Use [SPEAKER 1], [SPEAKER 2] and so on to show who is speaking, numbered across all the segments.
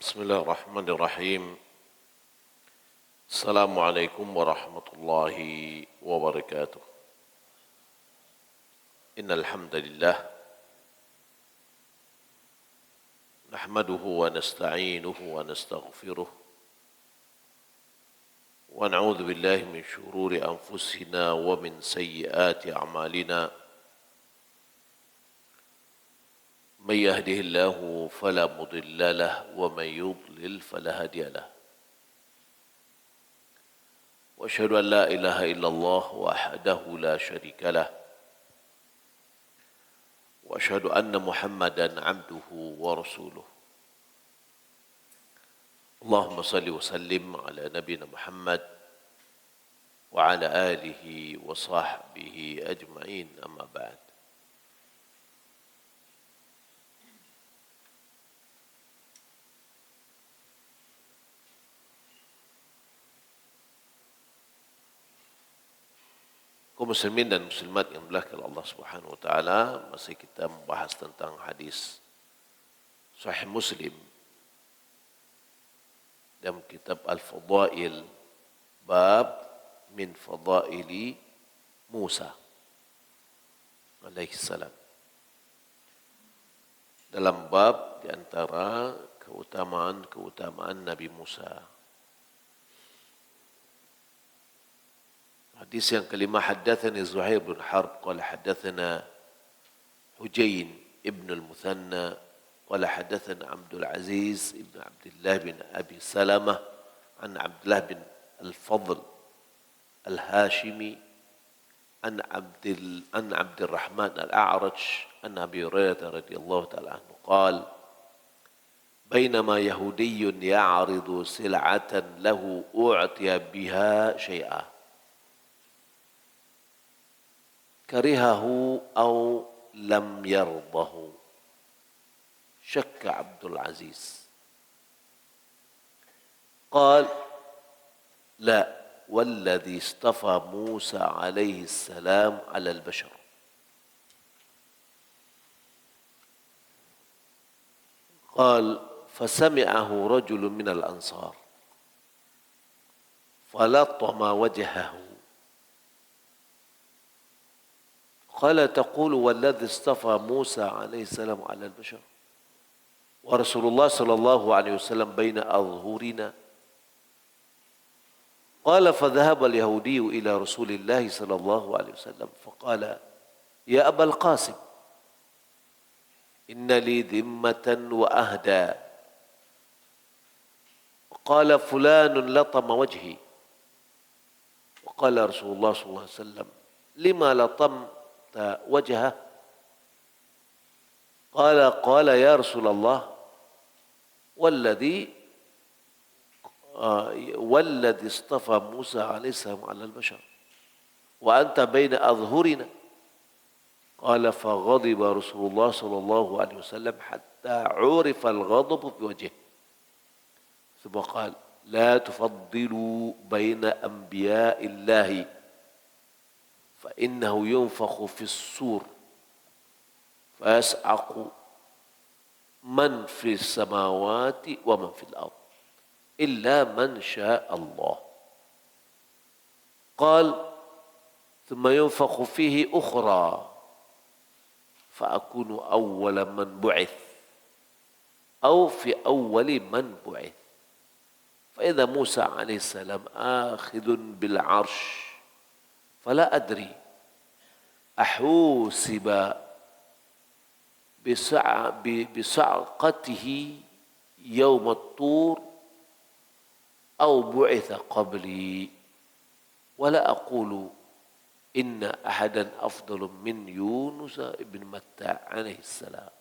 [SPEAKER 1] بسم الله الرحمن الرحيم. السلام عليكم ورحمة الله وبركاته. إن الحمد لله نحمده ونستعينه ونستغفره ونعوذ بالله من شرور أنفسنا ومن سيئات أعمالنا. من يهده الله فلا مضل له ومن يضلل فلا هادي له. وأشهد أن لا إله إلا الله وحده لا شريك له. وأشهد أن محمدا عبده ورسوله. اللهم صل وسلم على نبينا محمد وعلى آله وصحبه أجمعين. أما بعد. Kaum muslimin dan muslimat yang dimuliakan Allah Subhanahu wa taala, masih kita membahas tentang hadis Sahih Muslim dalam kitab Al-Fadail, bab min fadaili Musa alaihi salam. Dalam bab di antara keutamaan Nabi Musa. حديث yang kelima, حدثني زهير بن حرب قال حدثنا حجين ابن المثنى قال حدثنا عبد العزيز ابن عبد الله بن أبي سلمة عن عبد الله بن الفضل الهاشمي عن عبد الرحمن الأعرج عن أبي هريرة رضي الله تعالى عنه قال بينما يهودي يعرض سلعة له أعطي بها شيئا كرهه أو لم يرضه. شك عبد العزيز قال لا والذي اصطفى موسى عليه السلام على البشر. قال فسمعه رجل من الأنصار فلطم وجهه قال تقول والذي اصطفى موسى عليه السلام على البشر ورسول الله صلى الله عليه وسلم بين أظهرنا. قال فذهب اليهودي إلى رسول الله صلى الله عليه وسلم فقال يا أبا القاسم إن لي ذمة وأهدى. قال فلان لطم وجهي. وقال رسول الله صلى الله عليه وسلم لما لطم وجهه؟ قال يا رسول الله والذي اصطفى موسى عليه السلام على البشر وأنت بين أظهرنا. قال فغضب رسول الله صلى الله عليه وسلم حتى عرف الغضب في وجهه ثم قال لا تفضلوا بين أنبياء الله فإنه ينفخ في الصور فيصعق من في السماوات ومن في الأرض إلا من شاء الله. قال ثم ينفخ فيه أخرى فأكون أول من بعث أو في أول من بعث. فإذا موسى عليه السلام آخذ بالعرش فلا أدري أحوسب بصعقته يوم الطور أو بعث قبلي ولا أقول إن أحدا أفضل من يونس بن متى عليه السلام.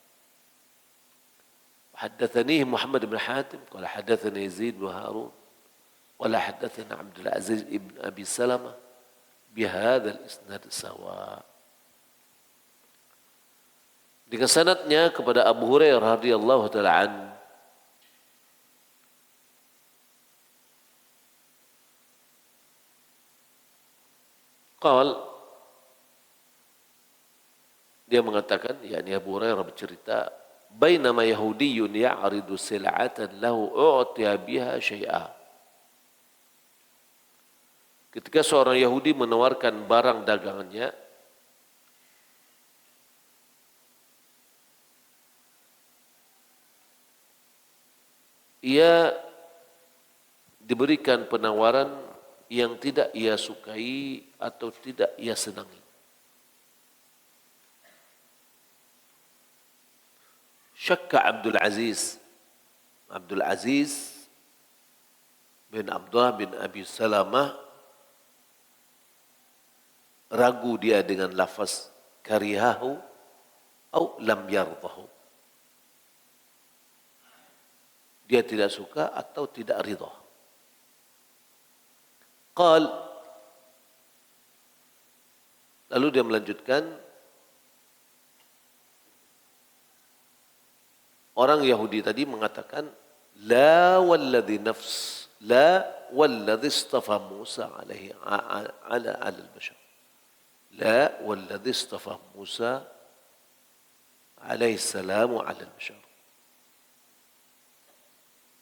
[SPEAKER 1] حدثنيه محمد بن حاتم قال حدثني يزيد بن هارون قال حدثنا عبد العزيز بن أبي سلمة bihadzal isnad sawa. Dengan sanadnya kepada Abu Hurairah radhiyallahu taala an. Qal, dia mengatakan, yakni Abu Hurairah bercerita bainama yahudiyyun ya'ridu sil'atan lahu u'tiya biha syai'a. Ketika seorang Yahudi menawarkan barang dagangannya, ia diberikan penawaran yang tidak ia sukai atau tidak ia senangi. Syakka Abdul Aziz bin Abdullah bin Abi Salamah, ragu dia dengan lafaz karihahu atau lam yardahu. Dia tidak suka atau tidak ridha. Qal, lalu dia melanjutkan, orang Yahudi tadi mengatakan, la walladhi istafa Musa alaihi ala al-bashar. La walladhi istafa Musa alaihi salamu ala al-bashar.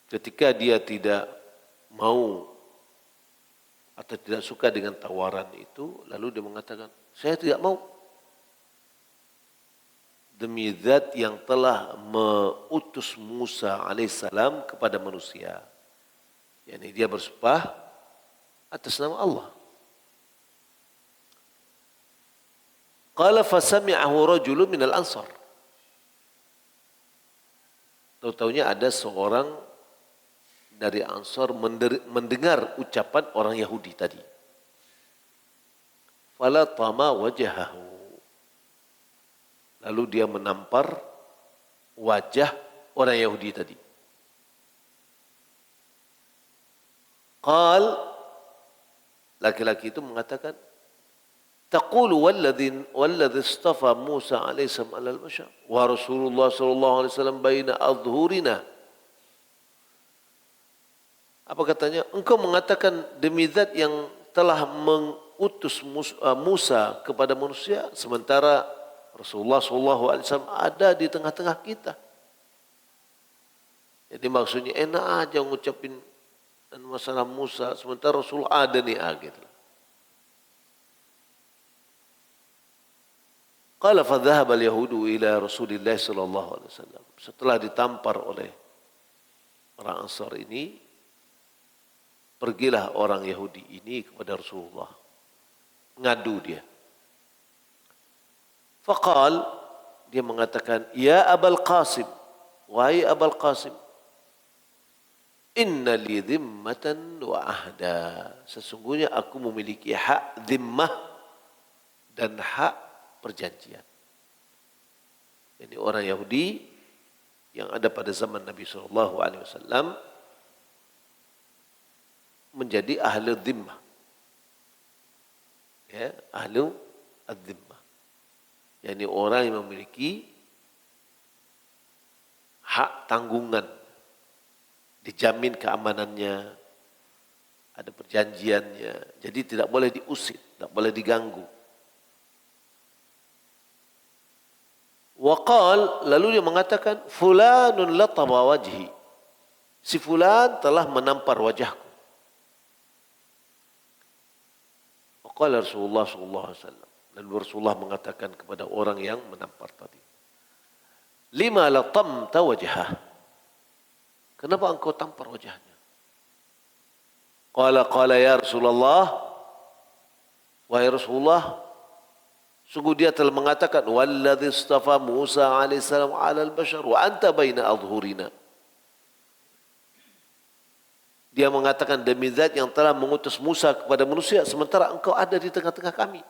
[SPEAKER 1] Ketika dia tidak mau atau tidak suka dengan tawaran itu, lalu dia mengatakan, saya tidak mau. Demi zat yang telah mengutus Musa alaihissalam kepada manusia. Yani dia bersumpah atas nama Allah. Qala fasami'ahu rajulun minal ansar. Tahu-taunya ada seorang dari Ansar mendengar ucapan orang Yahudi tadi. Fala tama wajahahu. Lalu dia menampar wajah orang Yahudi tadi. Qal, laki-laki itu mengatakan, taqulu walladhi istafa Musa alaihissalam alal bashar wa Rasulullah sallallahu alaihi wasallam baina adhurina. Apa katanya? Engkau mengatakan demi zat yang telah mengutus Musa kepada manusia, sementara Rasulullah SAW ada di tengah-tengah kita. Jadi maksudnya enak aja ngucapin masalah Musa, sementara Rasulullah ada nih gitu. Qala fadhahaba al-yahudu ila Rasulillah sallallahu alaihi wasallam. Setelah ditampar oleh orang Ansar ini, pergilah orang Yahudi ini kepada Rasulullah. Ngadu dia. Faqal, dia mengatakan, ya Abul Qasim, wahai Abul Qasim, inna li dhimmatan wa ahda. Sesungguhnya aku memiliki hak dhimmah dan hak perjanjian. Ini orang Yahudi yang ada pada zaman Nabi SAW menjadi ahli dhimmah. Ya, ahli dhimmah. Yani orang yang memiliki hak tanggungan, dijamin keamanannya, ada perjanjiannya, jadi tidak boleh diusir, tidak boleh diganggu. Waqal, lalu dia mengatakan, fulanun lataba wajhi, si fulan telah menampar wajahku. Waqala Rasulullah sallallahu alaihi wasallam, dan Rasulullah mengatakan kepada orang yang menampar tadi, lima latamta wajhah, kenapa engkau tampar wajahnya? Qala ya Rasulullah, wahai Rasulullah, sungguh dia telah mengatakan, walladhi istafa Musa alaihissalam alal bashar wa anta baina adhurina. Dia mengatakan demi zat yang telah mengutus Musa kepada manusia, sementara engkau ada di tengah-tengah kami.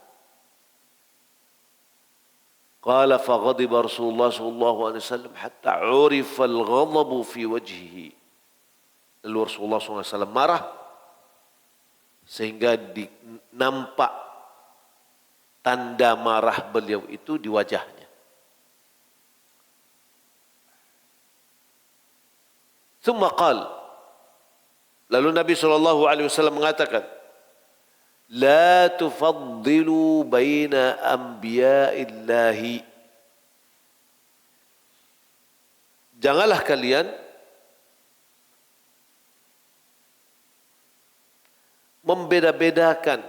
[SPEAKER 1] Qala faghadiba Rasulullah sallallahu alaihi wasallam hatta urifa al-ghadabu fi wajhihi. Lalu Rasulullah SAW marah sehingga nampak tanda marah beliau itu di wajahnya. Thumma qala, lalu Nabi SAW mengatakan, la tufaddilu baina anbiya'illahi. Janganlah kalian membeda-bedakan,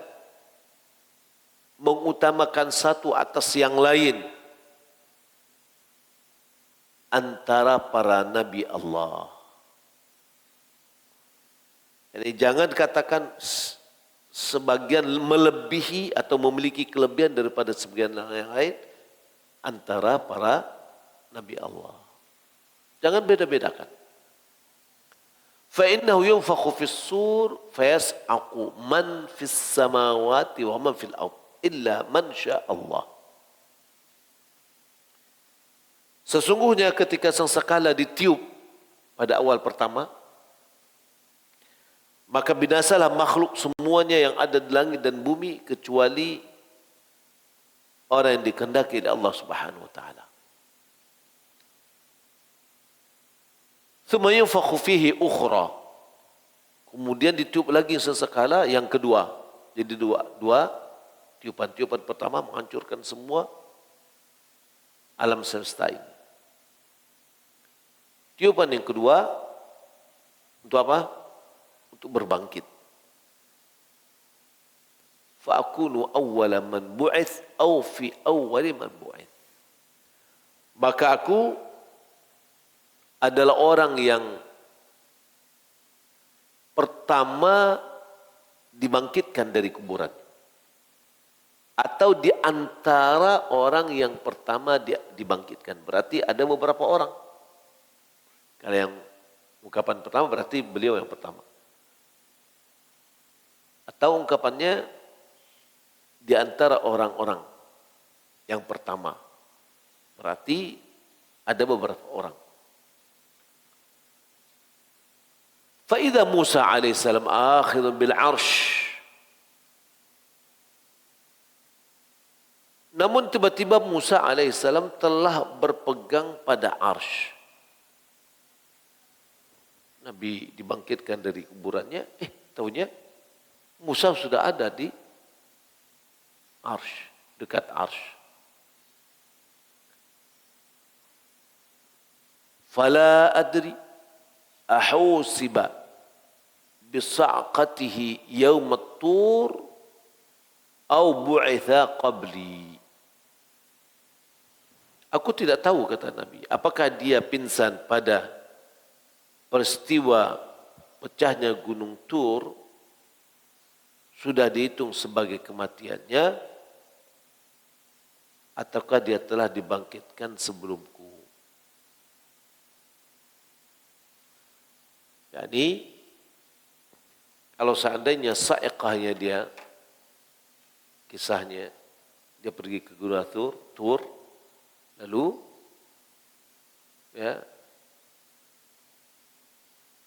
[SPEAKER 1] mengutamakan satu atas yang lain antara para nabi Allah. Jadi jangan katakan sebagian melebihi atau memiliki kelebihan daripada sebagian yang lain antara para nabi Allah. Jangan beda-bedakan. Fa innahu yunfakhu fis sur fayas'aqu man fis samawati wa man fil ard illa man syaa Allah. Sesungguhnya ketika sangkakala ditiup pada awal pertama, maka binasalah makhluk semuanya yang ada di langit dan bumi kecuali orang yang dikehendaki oleh Allah Subhanahu wa taala. Tsumma yunfakhu fihi ukhra. Kemudian ditiup lagi sesekala yang kedua. Jadi dua tiupan pertama menghancurkan semua alam semesta ini. Tiupan yang kedua untuk apa? Untuk berbangkit. Fa akunu awwala man bu'its aw fi awwali man bu'its. Maka aku adalah orang yang pertama dibangkitkan dari kuburan, atau di antara orang yang pertama dibangkitkan. Berarti ada beberapa orang. Kalau yang ungkapan pertama berarti beliau yang pertama. Atau ungkapannya di antara orang-orang yang pertama. Berarti ada beberapa orang. فإذا موسى عليه السلام آخذ بالعرش. Namun tiba-tiba Musa alaihissalam telah berpegang pada arsh. Nabi dibangkitkan dari kuburannya, tahunya Musa sudah ada di arsh, dekat arsh. Fala adri ahusiba bisa'qatihi yawm at-tur au bu'itha qabli. Aku tidak tahu, kata Nabi, apakah dia pingsan pada peristiwa pecahnya gunung Tur, sudah dihitung sebagai kematiannya, ataukah dia telah dibangkitkan sebelumku. Jadi kalau seandainya sa'iqahnya dia, kisahnya dia pergi ke Gunung Tur, lalu ya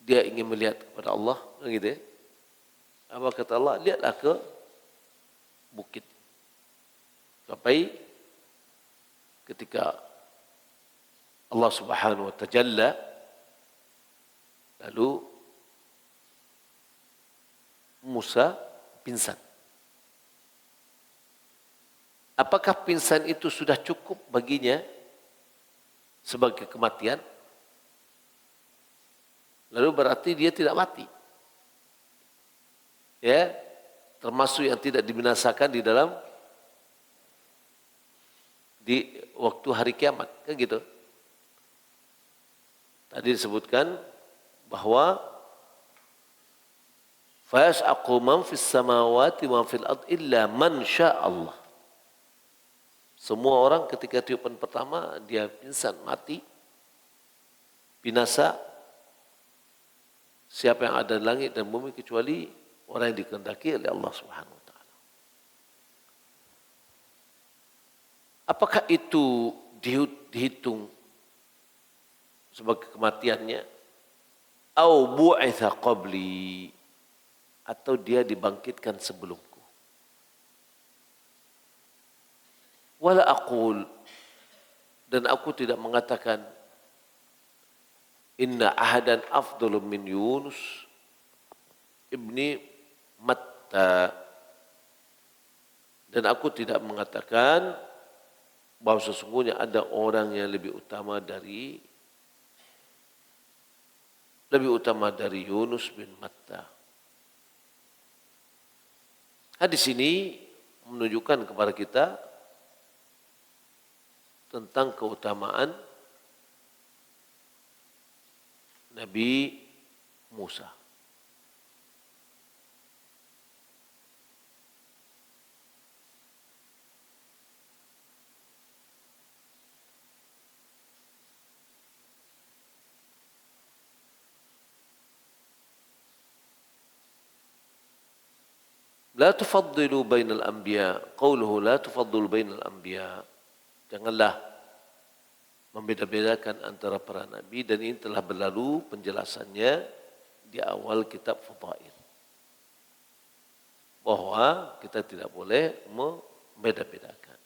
[SPEAKER 1] dia ingin melihat kepada Allah, gitu ya. Apa kata Allah? Lihatlah ke bukit. Sampai ketika Allah Subhanahu wa ta'ala lalu Musa pingsan. Apakah pingsan itu sudah cukup baginya sebagai kematian? Lalu berarti dia tidak mati. Ya, termasuk yang tidak dibinasakan di waktu hari kiamat, kan gitu. Tadi disebutkan bahwa fayas'aqu man fis samawati wa fil ard illa man syaa Allah. Semua orang ketika tiupan pertama dia pingsan, mati, binasa. Siapa yang ada di langit dan bumi kecuali orang yang dikehendaki oleh Allah Subhanahu wa taala. Apakah itu dihitung sebagai kematiannya? Au bu'itha qabli, atau dia dibangkitkan sebelumku. Wala aqul, dan aku tidak mengatakan inna ahadan afdalu min Yunus ibni Matta, dan aku tidak mengatakan bahwa sesungguhnya ada orang yang lebih utama dari lebih utama dari Yunus bin Matta. Hadis ini menunjukkan kepada kita tentang keutamaan Nabi Musa. La tufaddilu bainal anbiya. Qauluhu la tufaddilu bainal anbiya. Janganlah membeda-bedakan antara para nabi, dan ini telah berlalu penjelasannya di awal kitab Fadail. Bahwa kita tidak boleh membeda-bedakan.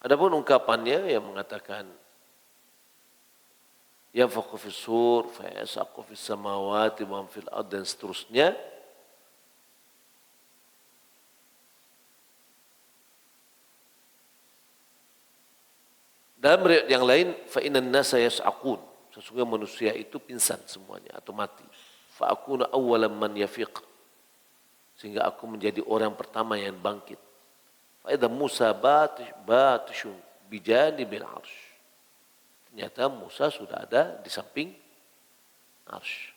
[SPEAKER 1] Adapun ungkapannya yang mengatakan yanfakhu fis sur fa yasaqu fis samawati wa fil ard dan seterusnya, dalam riwayat yang lain fa innan nasa yas'aqun, sesungguhnya manusia itu pingsan semuanya atau mati, fa akuna awwalan man yafiq, sehingga aku menjadi orang pertama yang bangkit. Fa idza Musa batishun bijanibil arsy, ternyata Musa sudah ada di samping arsy.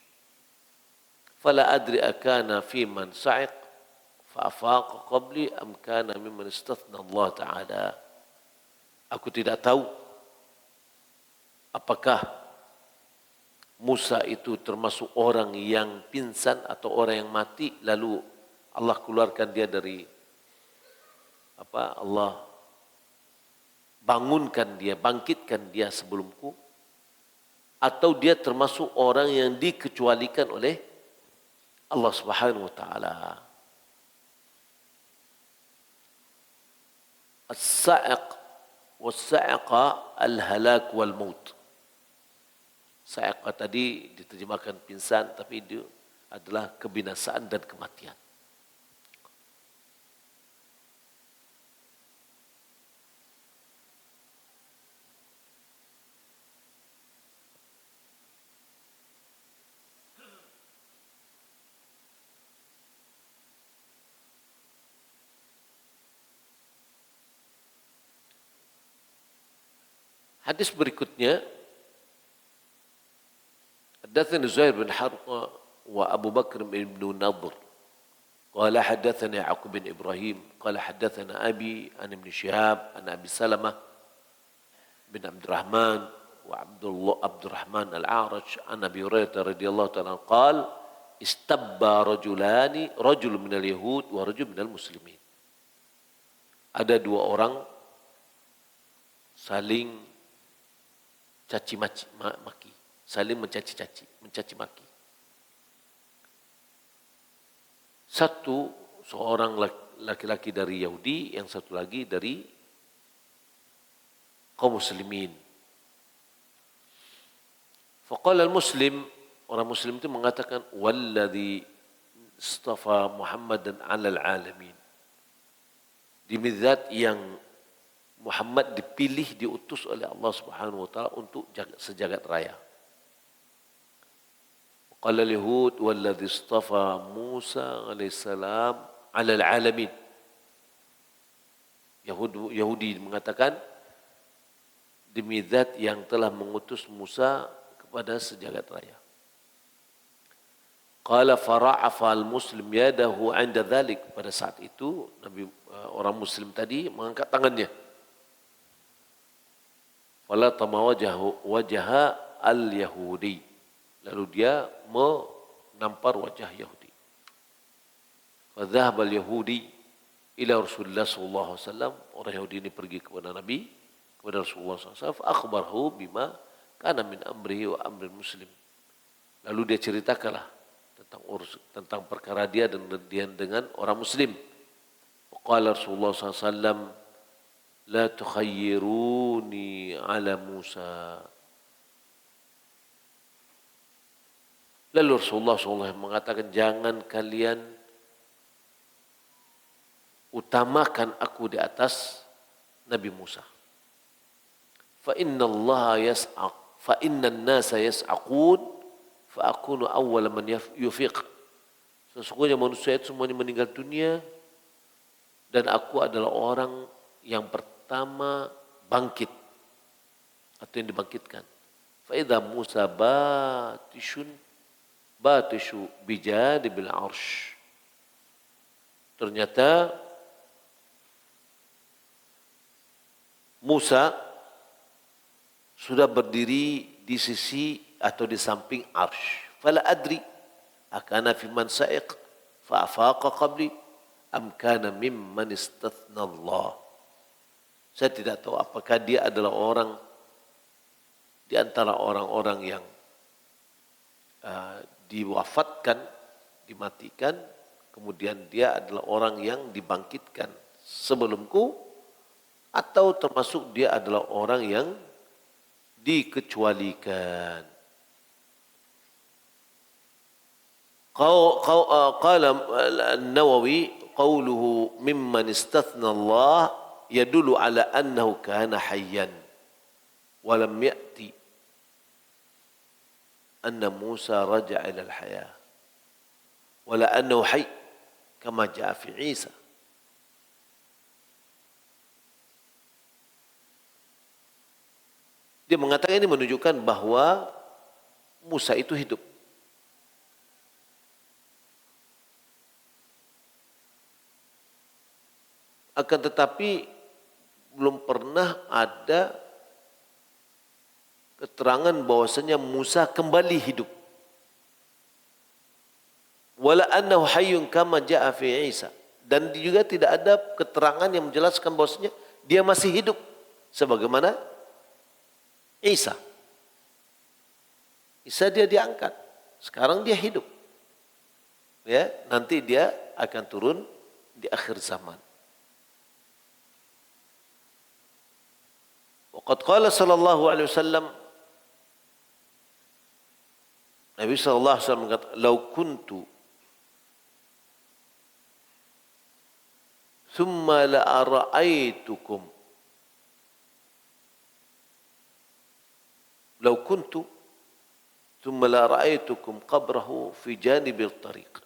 [SPEAKER 1] Fala adri akana fi man sa'iq fa afaqa qabli am kana mimman istathna Allah Ta'ala. Aku tidak tahu apakah Musa itu termasuk orang yang pingsan atau orang yang mati lalu Allah keluarkan dia dari Allah bangunkan dia, bangkitkan dia sebelumku, atau dia termasuk orang yang dikecualikan oleh Allah Subhanahu wa taala. As-sa'iq was-sa'iqa al-halak wal maut. Sa'iqa tadi diterjemahkan pingsan, tapi itu adalah kebinasaan dan kematian. Hadis berikutnya, Hadatsana Zuhair bin Harb wa Abu Bakr bin Nadhr qala hadatsana Ya'qub bin Ibrahim qala hadatsana Abi an Ibn Shihab an Abi Salamah bin Abdurrahman wa Abdurrahman al-A'raj an Abi Hurairah radhiyallahu ta'ala qala istabba rajul minal yahud wa rajul minal muslimin. Ada dua orang saling caci maki, saling mencaci maki. Satu seorang laki-laki dari Yahudi, yang satu lagi dari kaum muslimin. Faqala al-muslim, orang muslim itu mengatakan walladzi istafa Muhammadan 'alal 'alamin. Demi zat yang Muhammad dipilih, diutus oleh Allah Subhanahu wa taala untuk sejagat raya. Qala al-yahud walladzi istafa Musa alaihissalam 'alal 'alamin. Yahudi mengatakan demi zat yang telah mengutus Musa kepada sejagat raya. Qala fara'afa al-muslim yadahu 'inda dhalik. Pada saat itu orang muslim tadi mengangkat tangannya. Fala wajaha al-Yahudi. Lalu dia menampar wajah Yahudi. Fadhahab al-Yahudi ila Rasulullah sallallahu alaihi wasallam. Orang Yahudi ini pergi kepada Nabi, kepada Rasulullah sallallahu alaihi wasallam, akhbarhu bima kana min amrihi wa amri muslim. Lalu dia ceritakanlah tentang perkara dia dan dengan orang muslim. Qala Rasulullah sallallahu alaihi wasallam la tukhayyiruni ala Musa. Lalu Rasulullah SAW mengatakan, jangan kalian utamakan aku di atas Nabi Musa. Fa inna Allah yas'aq fa innan nasa yas'aqun fa akunu awwala man yufiq. Sesungguhnya manusia itu semuanya meninggal dunia dan aku adalah orang yang pertama bangkit atau yang dibangkitkan. Fa idza Musa batishu bijadibil arsh. Ternyata Musa sudah berdiri di sisi atau di samping arsh. Fala adri akana fi man sa'iq fa afaqa qabli am kana mimman istathna Allah. Saya tidak tahu apakah dia adalah orang di antara orang-orang yang diwafatkan, dimatikan, kemudian dia adalah orang yang dibangkitkan sebelumku, atau termasuk dia adalah orang yang dikecualikan. Qala an-Nawawi qawluhu mimman istathna Allah yadullu ala annahu kana hayyan wa lam ya'ti anna Musa raja'a ila al-hayah wa la annahu hayy kama ja'a fi Isa. Dia mengatakan ini menunjukkan bahwa Musa itu hidup. Akan tetapi belum pernah ada keterangan bahwasanya Musa kembali hidup. Wala annahu hayyun kama jaa fi Isa. Dan juga tidak ada keterangan yang menjelaskan bahwasanya dia masih hidup sebagaimana Isa. Isa dia diangkat. Sekarang dia hidup. Ya, nanti dia akan turun di akhir zaman. Waqad qala sallallahu alaihi wasallam, Nabi sallallahu alaihi wasallam berkata, "Lau kuntu thumma la ara'aitukum." Lau kuntu thumma la ra'aitukum qabrahu fi janibil tariq.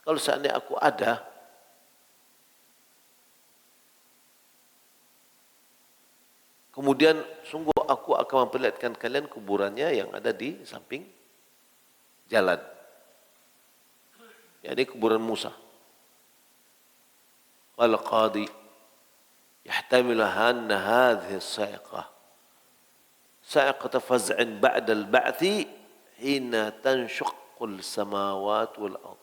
[SPEAKER 1] Kalau seandainya aku ada, kemudian sungguh aku akan memperlihatkan kalian kuburannya yang ada di samping jalan. Yakni kuburan Musa. Qala qadi yahtamilu anna hadhihi as-sa'iqah sa'iqata faz'in ba'da al-ba'thi hina tanshaqqu as-samawati wal ardh.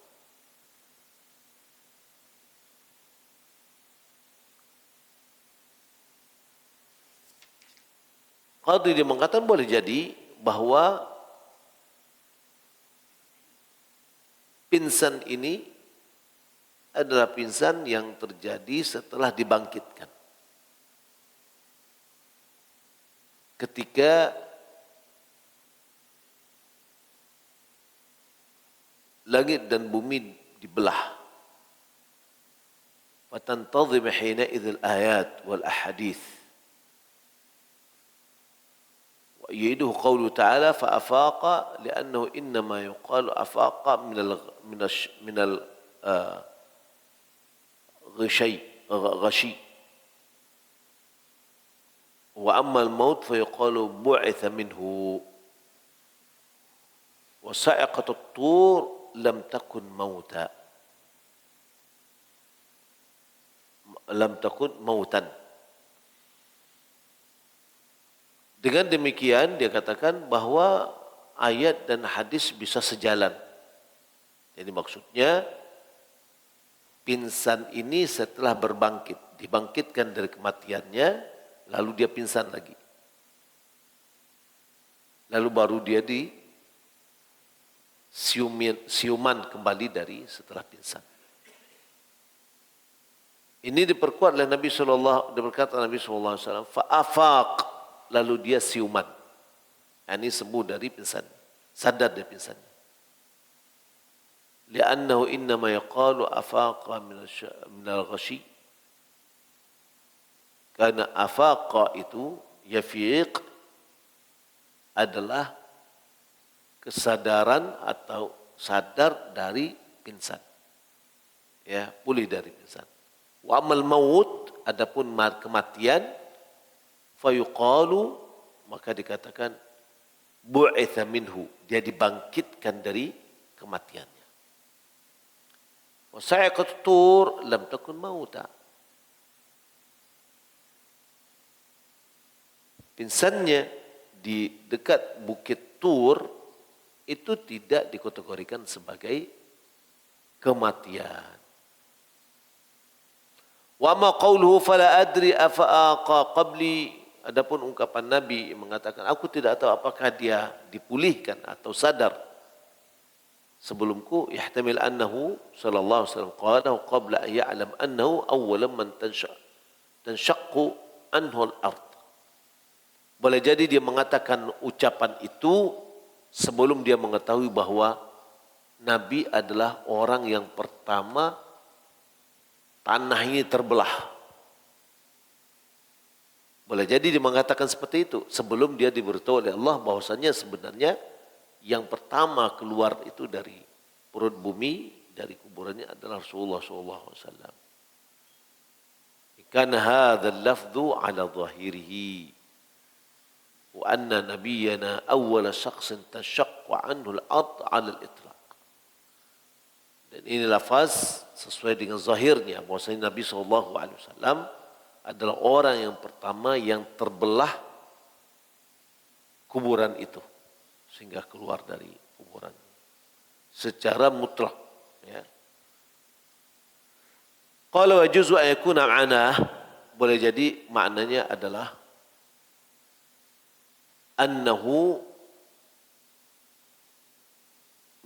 [SPEAKER 1] Qadhi dia mengatakan boleh jadi bahwa pingsan ini adalah pingsan yang terjadi setelah dibangkitkan. Ketika langit dan bumi dibelah. Fatantazim hina idzal ayat wal ahadits. ويده قوله تعالى فأفاق لأنه إنما يقال أفاق من الغشي وأما الموت فيقال بعث منه وصعقة الطور لم تكن موتا Dengan demikian dia katakan bahwa ayat dan hadis bisa sejalan. Jadi maksudnya pingsan ini setelah dibangkitkan dari kematiannya, lalu dia pingsan lagi. Lalu baru dia siuman kembali dari setelah pingsan. Ini diperkuat oleh Nabi sallallahu alaihi wasallam, fa'afaq, lalu dia siuman. Ini sembuh dari pingsan, sadar dari pingsan. Li'annahu innama yaqalu afaqa minal ghashi. Karena afaqa itu yafiq adalah kesadaran atau sadar dari pingsan. Ya, pulih dari pingsan. Wa amal maut, adapun kematian, fayuqalu, maka dikatakan bu'itha minhu, dia dibangkitkan dari kematiannya. Wa sa'iqat tur lam takun mauta. Pingsannya di dekat Bukit Tur itu tidak dikategorikan sebagai kematian. Wa ma qawluhu fala adri afaaqa qabli, adapun ungkapan Nabi mengatakan aku tidak tahu apakah dia dipulihkan atau sadar sebelumku, yahtamil annahu sallallahu alaihi wasallam qala qabla an ya'lam annahu awwal man tanshaqqu anhu al-ard. Boleh jadi dia mengatakan ucapan itu sebelum dia mengetahui bahwa Nabi adalah orang yang pertama tanah ini terbelah. Boleh jadi dia mengatakan seperti itu sebelum dia diberitahu oleh Allah bahwasanya sebenarnya yang pertama keluar itu dari perut bumi, dari kuburannya adalah Rasulullah SAW. Kana hadzal lafdhu ala zahirihi wa anna nabiyyana awwala shakhsin tashaqqa anhu al-ard 'ala al-itlaq. Dan ini lafaz sesuai dengan zahirnya bahwasanya Nabi SAW adalah orang yang pertama yang terbelah kuburan itu sehingga keluar dari kuburan secara mutlak. Ya. Qala wa juzu an yakuna ma'ana, boleh jadi maknanya adalah annahu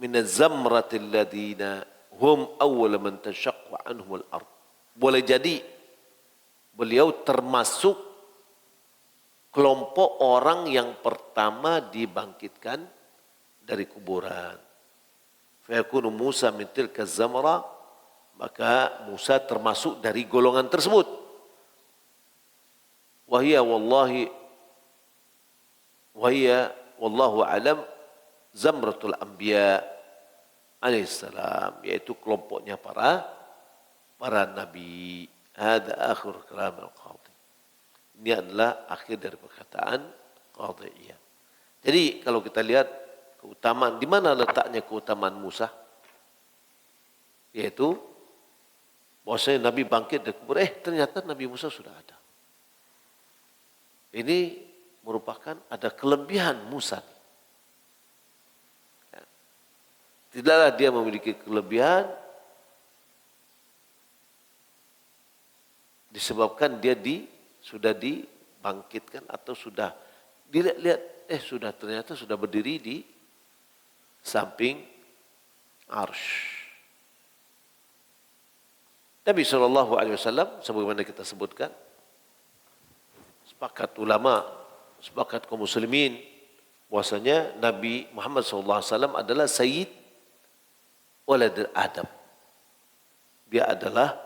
[SPEAKER 1] min az-zamrati alladhina hum awwal man tashaqqa anhum al-ard. Boleh jadi beliau termasuk kelompok orang yang pertama dibangkitkan dari kuburan. Fa yakunu Musa min tilka az-zamra, maka Musa termasuk dari golongan tersebut. Wa hiya wallahu alam zamratul anbiya alaihissalam, yaitu kelompoknya para nabi. Hada akhir kalam al-qadhi. Ini adalah akhir dari perkataan Qadhi Iyad. Jadi kalau kita lihat keutamaan, di mana letaknya keutamaan Musa? Yaitu bahwasanya Nabi bangkit dari kubur, ternyata Nabi Musa sudah ada. Ini merupakan ada kelebihan Musa. Tidaklah dia memiliki kelebihan disebabkan dia sudah dibangkitkan atau sudah dilihat ternyata sudah berdiri di samping arsy. Nabi SAW sebagaimana kita sebutkan, sepakat ulama, sepakat kaum muslimin bahwasanya Nabi Muhammad SAW adalah Sayyid Walad Adam. Dia adalah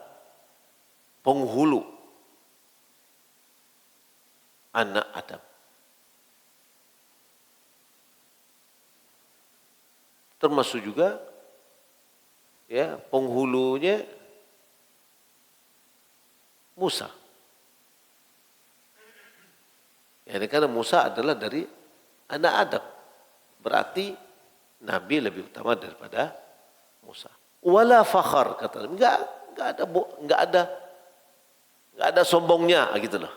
[SPEAKER 1] penghulu anak Adam. Termasuk juga ya penghulunya Musa. Ya, karena Musa adalah dari anak Adam. Berarti Nabi lebih utama daripada Musa. Wala fakhar, kata Nabi. Enggak ada sombongnya gitu loh.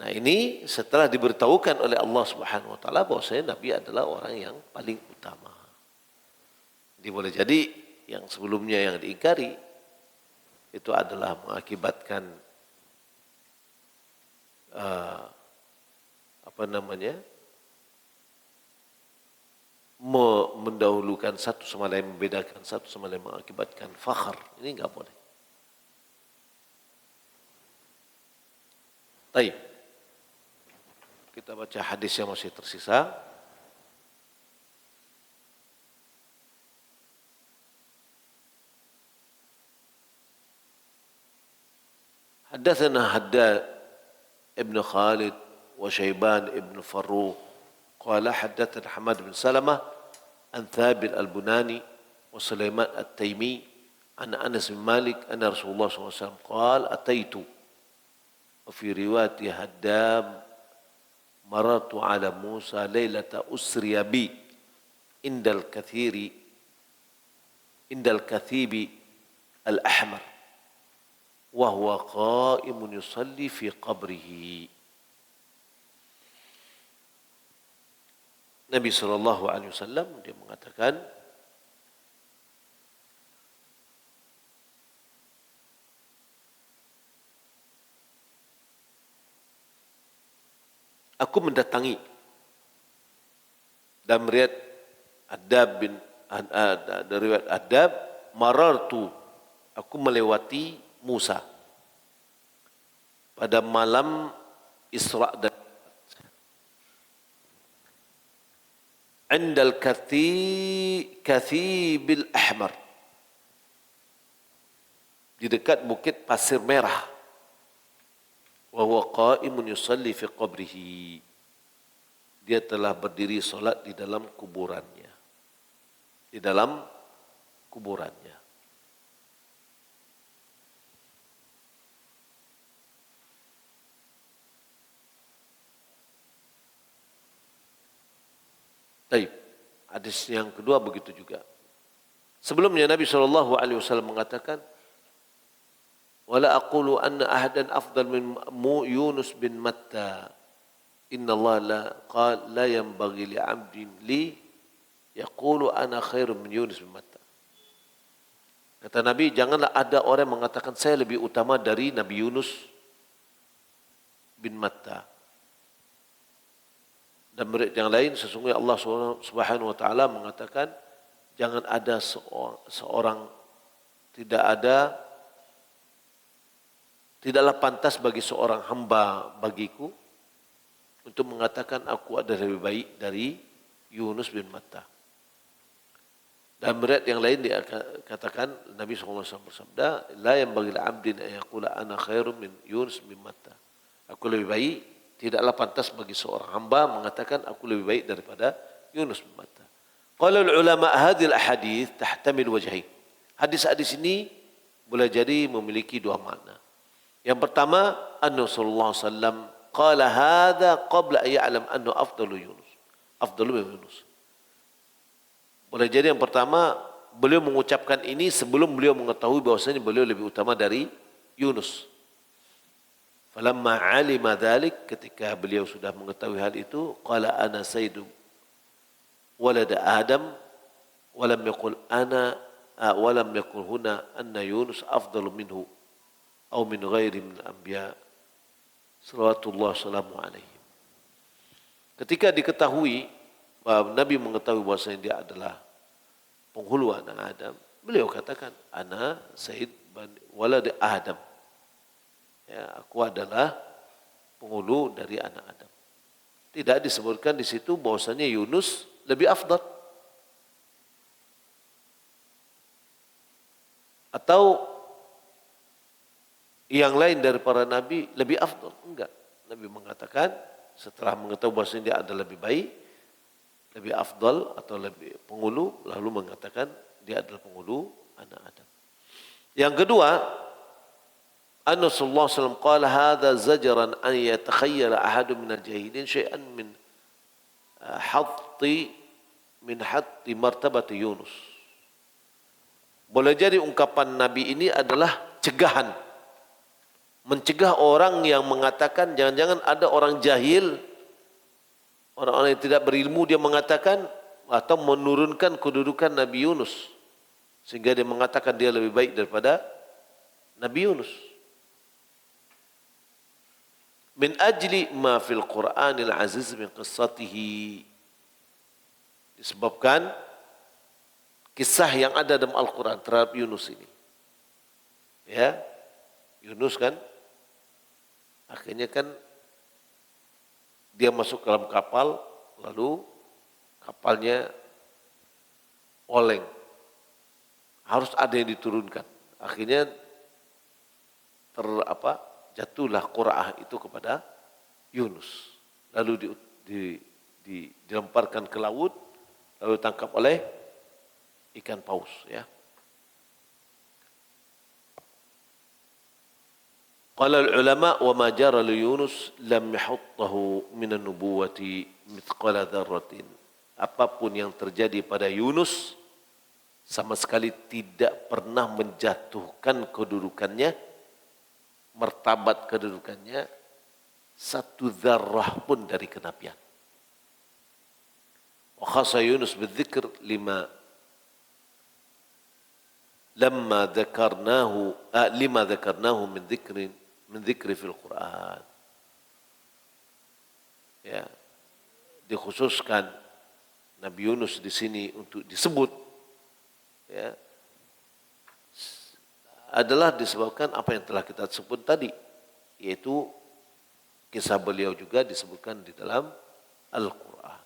[SPEAKER 1] Nah, ini setelah diberitahukan oleh Allah Subhanahu wa taala bahwasanya Nabi adalah orang yang paling utama. Jadi boleh jadi yang sebelumnya yang diingkari itu adalah mengakibatkan mendahulukan satu sama lain, membedakan satu sama lain, mengakibatkan fakhar. Ini enggak boleh. Baik. Kita baca hadis yang masih tersisa. Haddatsana Haddad ibn Khalid وشيبان ابن فروخ قال حدثنا حماد بن سلمة عن ثابت البناني وسليمان التيمي عن أنس بن مالك أن رسول الله صلى الله عليه وسلم قال أتيت وفي رواية هدام مررت على موسى ليلة أسري بي عند الكثيب الأحمر وهو قائم يصلي في قبره. Nabi SAW dia mengatakan, aku mendatangi dan melihat dari riwayat Adab, marartu, aku melewati Musa pada malam Isra dan indal kathibil ahmar, di dekat bukit pasir merah, wa huwa qa'imun yusalli fi qabrihi, dia telah berdiri solat di dalam kuburannya, Taib. Hadis yang kedua begitu juga. Sebelumnya Nabi SAW mengatakan, wala aqulu anna ahadan afdal min Yunus bin Matta. Inna Allah la yanbaghi li 'abdin li yaqulu ana khairum min Yunus bin Matta. Kata Nabi, janganlah ada orang mengatakan saya lebih utama dari Nabi Yunus bin Matta. Dan berita yang lain, sesungguhnya Allah Subhanahu wa taala mengatakan, jangan ada tidaklah pantas bagi seorang hamba bagiku untuk mengatakan aku adalah lebih baik dari Yunus bin Matta. Dan berat yang lain dia katakan, Nabi SAW bersabda, la yanbaghi li'abdin an yaqula ana khairum min Yunus bin Matta. Aku lebih baik, tidaklah pantas bagi seorang hamba mengatakan aku lebih baik daripada Yunus bin Matta. Qala ulama hadhil ahadits tahtamil wajhain. Hadis-hadis ini boleh jadi memiliki dua makna. Yang pertama, anna sallallahu alaihi wasallam qala hadza qabla an ya'lam annahu afdalu min Yunus. Boleh jadi yang pertama, beliau mengucapkan ini sebelum beliau mengetahui bahwasanya beliau lebih utama dari Yunus. Falamma alima dzalik, ketika beliau sudah mengetahui hal itu, qala ana sayyidu walad Adam wa lam yaqul huna anna Yunus afdalu minhu aw min ghairi min al-anbiya sallallahu salamu alaihi. Ketika diketahui Nabi mengetahui bahwasanya dia adalah penghulu anak Adam, beliau katakan ana sayyid walad Adam. Ya, aku adalah penghulu dari anak Adam. Tidak disebutkan di situ bahwasanya Yunus lebih afdal. Atau yang lain dari para nabi lebih afdal. Enggak. Nabi mengatakan setelah mengetahui bahwasanya dia adalah lebih baik, lebih afdal atau lebih penghulu, lalu mengatakan dia adalah penghulu anak Adam. Yang kedua, anna sallallahu alaihi wasallam qala hadza zajran an yatakhayyala ahadun min al-jahilin syai'an min hatti martabati Yunus. Boleh jadi ungkapan Nabi ini adalah cegahan, mencegah orang yang mengatakan, jangan-jangan ada orang jahil, orang-orang yang tidak berilmu, dia mengatakan atau menurunkan kedudukan Nabi Yunus sehingga dia mengatakan dia lebih baik daripada Nabi Yunus. Min ajli ma fil Qur'anil aziz min qissatihi, disebabkan kisah yang ada dalam Al-Quran terhadap Yunus ini. Ya, Yunus kan akhirnya kan dia masuk ke dalam kapal, lalu kapalnya oleng, harus ada yang diturunkan. Akhirnya jatuhlah Qur'ah itu kepada Yunus. lalu dilemparkan ke laut, lalu ditangkap oleh ikan paus. Ya. Qala al-ulama wa ma jara li Yunus lam yahuttahu min an-nubuwati mithqala dzarratin. Apapun yang terjadi pada Yunus sama sekali tidak pernah menjatuhkan kedudukannya, martabat kedudukannya satu dzarrah pun dari kenabian. Wa khassa Yunus bidzikr lima dzakarnahu min dzikri fil Quran. Ya, dikhususkan Nabi Yunus di sini untuk disebut, ya, adalah disebabkan apa yang telah kita sebut tadi, yaitu kisah beliau juga disebutkan di dalam Al-Quran.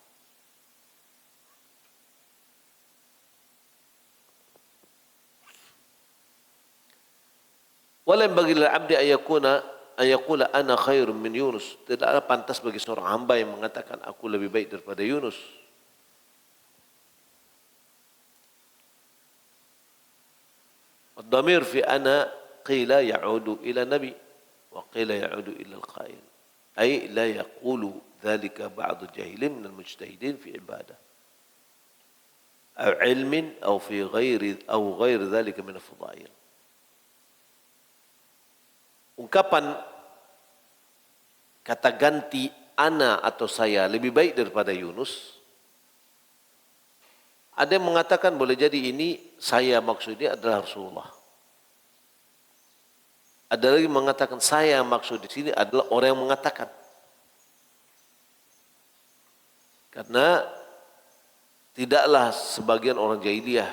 [SPEAKER 1] Wala bagi al-abdi ayakula ana khairun min Yunus. Tidaklah pantas bagi seorang hamba yang mengatakan aku lebih baik daripada Yunus. Ad-dhamir fi ana qila ya'udu ila nabi wa qila ya'udu ila al-qail. Ay la yaqulu dhalika ba'du jahilin min al-mujtahidin fi ibadah. Aw ilmin aw fi ghair dhalika min al-fadail. Ungkapan kata ganti ana atau saya lebih baik daripada Yunus. Ada yang mengatakan boleh jadi ini saya maksudnya adalah Rasulullah. Ada lagi mengatakan saya maksud di sini adalah orang yang mengatakan. Karena tidaklah sebagian orang jahiliyah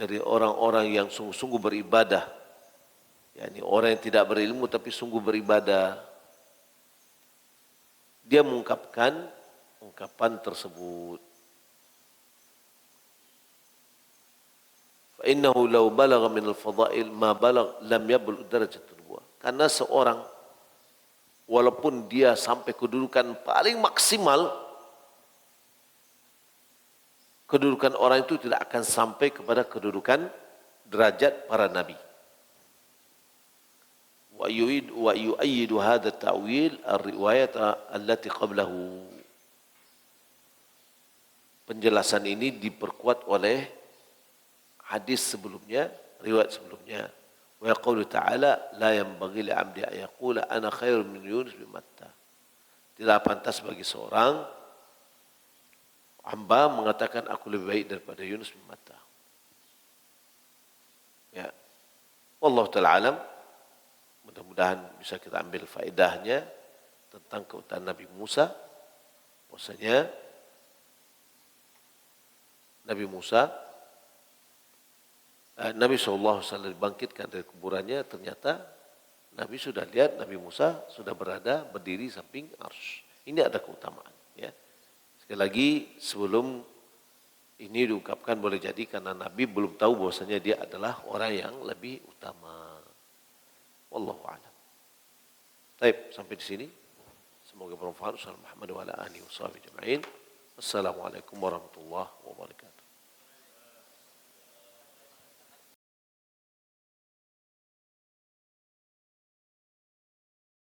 [SPEAKER 1] dari orang-orang yang sungguh-sungguh beribadah, yakni orang yang tidak berilmu tapi sungguh beribadah, dia mengungkapkan ungkapan tersebut. Fa innahu law balagha min al-fada'il ma balagh lam yablugh darajat nubuwah. Karena seorang walaupun dia sampai kedudukan paling maksimal, kedudukan orang itu tidak akan sampai kepada kedudukan derajat para nabi. Wa yu'ayyidu hadha at-ta'wil ar-riwayat allati qablahu. Penjelasan ini diperkuat oleh hadis sebelumnya, riwayat sebelumnya. Wa yaqulu ta'ala la yanbaghi li 'abdi an yaqula ana khairun min Yunus bin Matta. Tidak pantas bagi seorang hamba mengatakan aku lebih baik daripada Yunus bin Matta. Ya. Wallahu ta'ala alam. Mudah-mudahan bisa kita ambil faedahnya tentang keutamaan Nabi Musa. Bahwasanya Nabi Musa, Nabi SAW dibangkitkan dari kuburannya, ternyata Nabi sudah lihat Nabi Musa sudah berdiri samping arsy. Ini ada keutamaan. Ya. Sekali lagi sebelum ini diungkapkan boleh jadi karena Nabi belum tahu bahwasanya dia adalah orang yang lebih utama. Wallahu a'lam. Baik, sampai di sini. Semoga bermanfaat. Assalamualaikum warahmatullahi wabarakatuh.